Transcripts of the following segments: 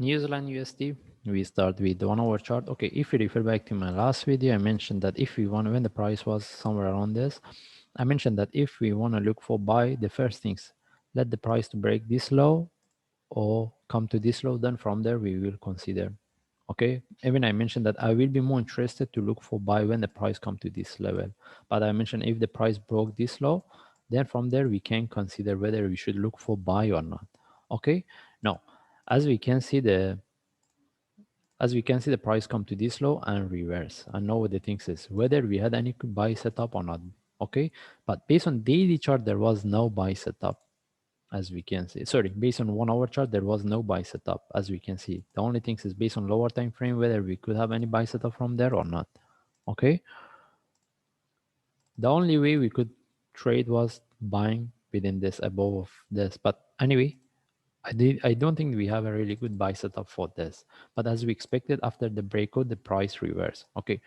New Zealand USD, we start with the 1 hour chart. Okay, if you refer back to my last video, I mentioned that if we want, when the price was somewhere around this, I mentioned that if we want to look for buy, the first things, let the price to break this low or come to this low, then from there we will consider. Okay, even I mentioned that I will be more interested to look for buy when the price come to this level, but I mentioned if the price broke this low, then from there we can consider whether we should look for buy or not. Okay, now as we can see the price come to this low and reverse. And now what the thing is whether we had any buy setup or not. Okay, but based on daily chart there was no buy setup, as we can see. Sorry, based on 1 hour chart there was no buy setup, as we can see. The only thing is based on lower time frame whether we could have any buy setup from there or not. Okay, the only way we could trade was buying within this, above of this. But anyway, I don't think we have a really good buy setup for this. But as we expected, after the breakout, the price reversed. Okay.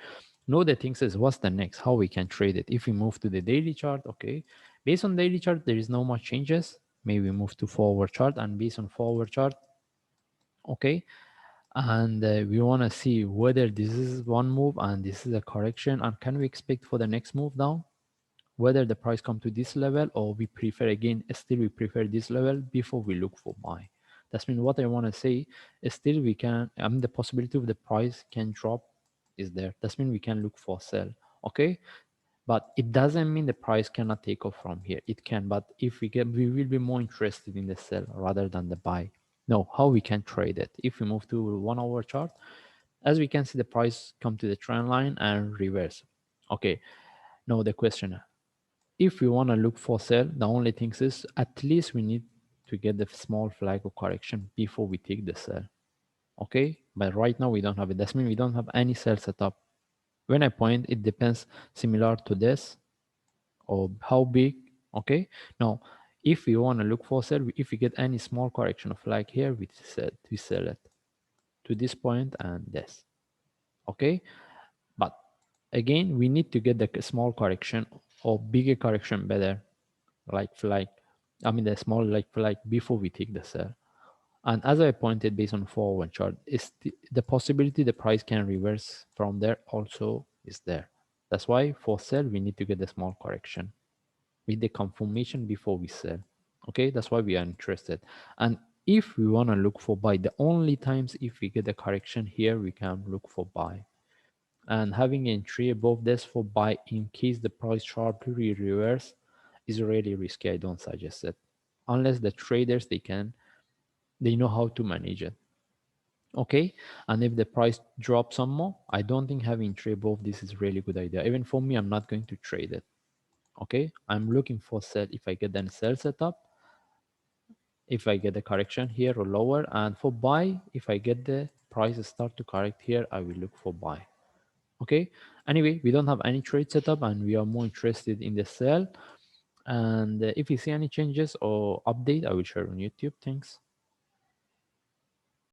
Now the thing is, what's the next? How we can trade it? If we move to the daily chart, okay. Based on daily chart, there is no much changes. Maybe move to forward chart, and based on forward chart, okay. And we want to see whether this is one move and this is a correction, and can we expect for the next move down? Whether the price come to this level, or we prefer, again still we prefer this level before we look for buy. That's mean what I want to say is still we can, I mean the possibility of the price can drop is there. That's mean we can look for sell. Okay, but it doesn't mean the price cannot take off from here. It can, but if we get, we will be more interested in the sell rather than the buy. No, how we can trade it? If we move to 1 hour chart, as we can see the price come to the trend line and reverse. Okay, now the question, if we want to look for sell, the only thing is at least we need to get the small flag of correction before we take the sell. Okay, but right now we don't have it. That means we don't have any sell setup. When I point, it depends similar to this or how big. Okay, now if we want to look for sell, if we get any small correction of flag here, we sell it to this point and this. Okay, but again we need to get the small correction or bigger correction better, like flag, I mean the small like flag before we take the sell. And as I pointed, based on forward chart, is the possibility the price can reverse from there also is there. That's why for sell we need to get the small correction with the confirmation before we sell. Okay, that's why we are interested. And if we want to look for buy, the only times if we get a correction here we can look for buy. And having entry above this for buy in case the price sharply reverse is really risky. I don't suggest it unless the traders they know how to manage it. Okay, and if the price drops some more, I don't think having trade above this is really good idea. Even for me, I'm not going to trade it. Okay, I'm looking for sell. If I get then sell setup, if I get the correction here or lower, and for buy, if I get the price start to correct here, I will look for buy. Okay, anyway, we don't have any trade setup and we are more interested in the sell. And if you see any changes or update, I will share on YouTube. Thanks.